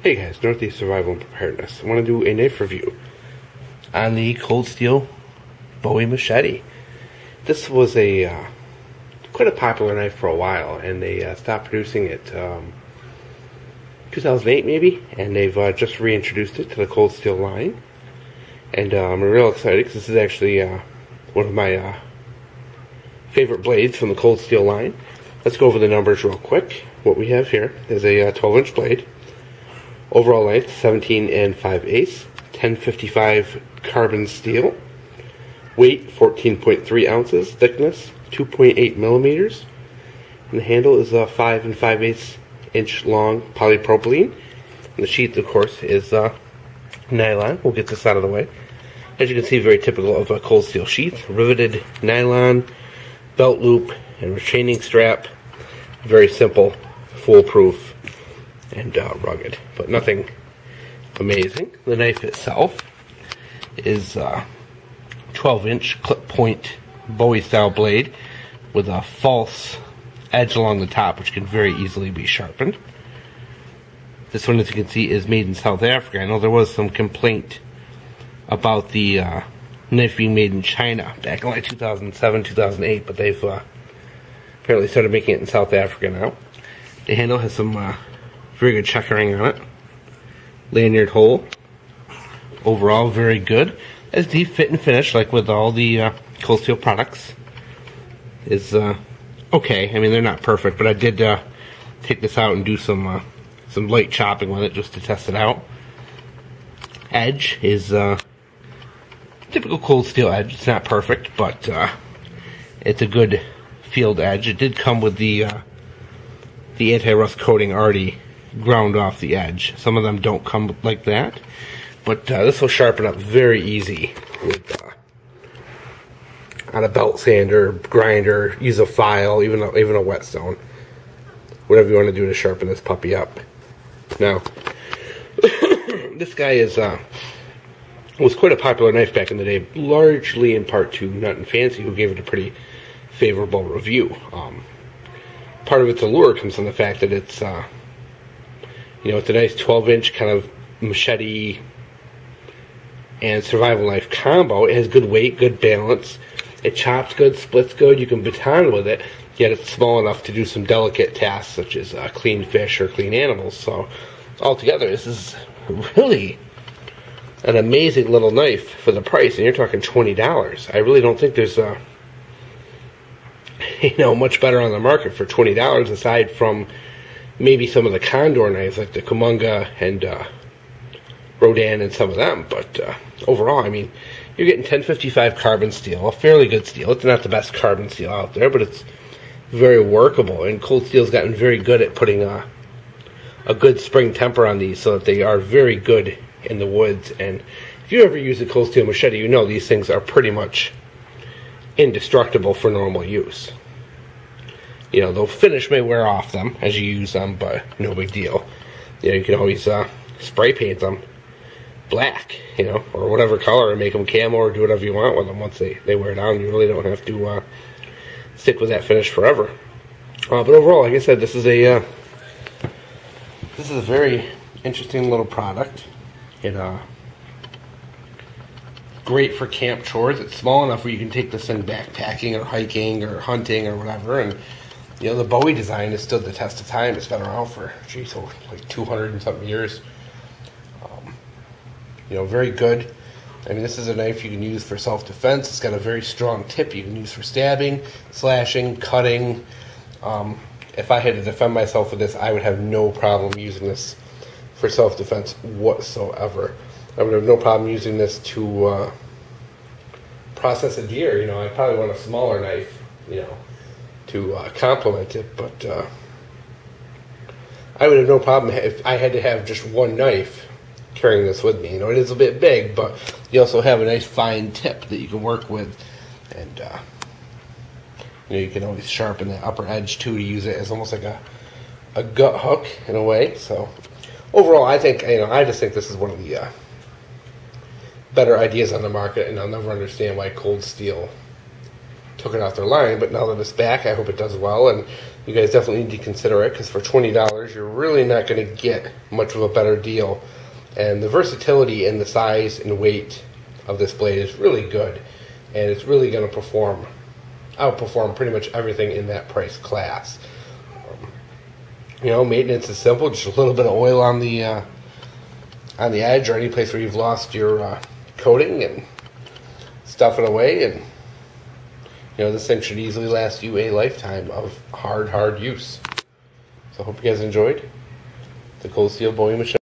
Hey guys, Northeast Survival and Preparedness. I want to do a knife review on the cold steel Bowie Machete. This was quite a popular knife for a while, and they stopped producing it 2008 maybe, and they've just reintroduced it to the cold steel line. And I'm real excited because this is actually one of my favorite blades from the cold steel line. Let's go over the numbers real quick. What we have here is a 12-inch blade. Overall length 17 5/8, 1055 carbon steel. Weight 14.3 ounces. Thickness 2.8 millimeters. And the handle is a 5 5/8 inch long polypropylene. And the sheath, of course, is nylon. We'll get this out of the way. As you can see, very typical of a cold steel sheath. Riveted nylon, belt loop, and retaining strap. Very simple, foolproof, and rugged, but nothing amazing. The knife itself is 12-inch clip point Bowie style blade with a false edge along the top, which can very easily be sharpened. This one, as you can see, is made in South Africa. I know there was some complaint about the knife being made in China back in like 2007, 2008, but they've apparently started making it in South Africa now. The handle has some very good checkering on it. Lanyard hole. Overall, very good. As deep fit and finish, like with all the cold steel products, is okay. I mean, they're not perfect, but I did take this out and do some light chopping with it just to test it out. Edge is typical cold steel edge. It's not perfect, but it's a good field edge. It did come with the anti-rust coating already ground off the edge. Some of them don't come like that, but this will sharpen up very easy with on a belt sander, grinder, use a file, even a whetstone, whatever you want to do to sharpen this puppy up. Now, this guy was quite a popular knife back in the day, largely in part to Nut and Fancy, who gave it a pretty favorable review. Part of its allure comes from the fact that it's it's a nice 12-inch kind of machete and survival knife combo. It has good weight, good balance. It chops good, splits good. You can baton with it, yet it's small enough to do some delicate tasks such as clean fish or clean animals. So altogether, this is really an amazing little knife for the price, and you're talking $20. I really don't think there's much better on the market for $20 aside from maybe some of the Condor knives like the Kumonga and Rodan and some of them. But overall, I mean, you're getting 1055 carbon steel, a fairly good steel. It's not the best carbon steel out there, but it's very workable. And cold steel's gotten very good at putting a good spring temper on these so that they are very good in the woods. And if you ever use a cold steel machete, you know these things are pretty much indestructible for normal use. The finish may wear off them as you use them, but no big deal. You can always spray paint them black, or whatever color, and make them camo or do whatever you want with them. Once they wear down, you really don't have to stick with that finish forever. But overall, like I said, this is a very interesting little product. Great for camp chores. It's small enough where you can take this in backpacking or hiking or hunting or whatever. And the Bowie design has stood the test of time. It's been around for like 200 and something years. Very good. I mean, this is a knife you can use for self-defense. It's got a very strong tip you can use for stabbing, slashing, cutting. If I had to defend myself with this, I would have no problem using this for self-defense whatsoever. I would have no problem using this to process a deer. I probably want a smaller knife, to complement it, but I would have no problem if I had to have just one knife carrying this with me. It is a bit big, but you also have a nice fine tip that you can work with, and you can always sharpen the upper edge too to use it as almost like a gut hook in a way. So overall, I think I just think this is one of the better ideas on the market, and I'll never understand why cold steel took it off their line, but now that it's back, I hope it does well, and you guys definitely need to consider it, because for $20, you're really not going to get much of a better deal. And the versatility and the size and weight of this blade is really good, and it's really going to outperform pretty much everything in that price class. Maintenance is simple, just a little bit of oil on the edge or any place where you've lost your coating, and stuff it away, and this thing should easily last you a lifetime of hard use. So I hope you guys enjoyed the Cold Steel Bowie Machete.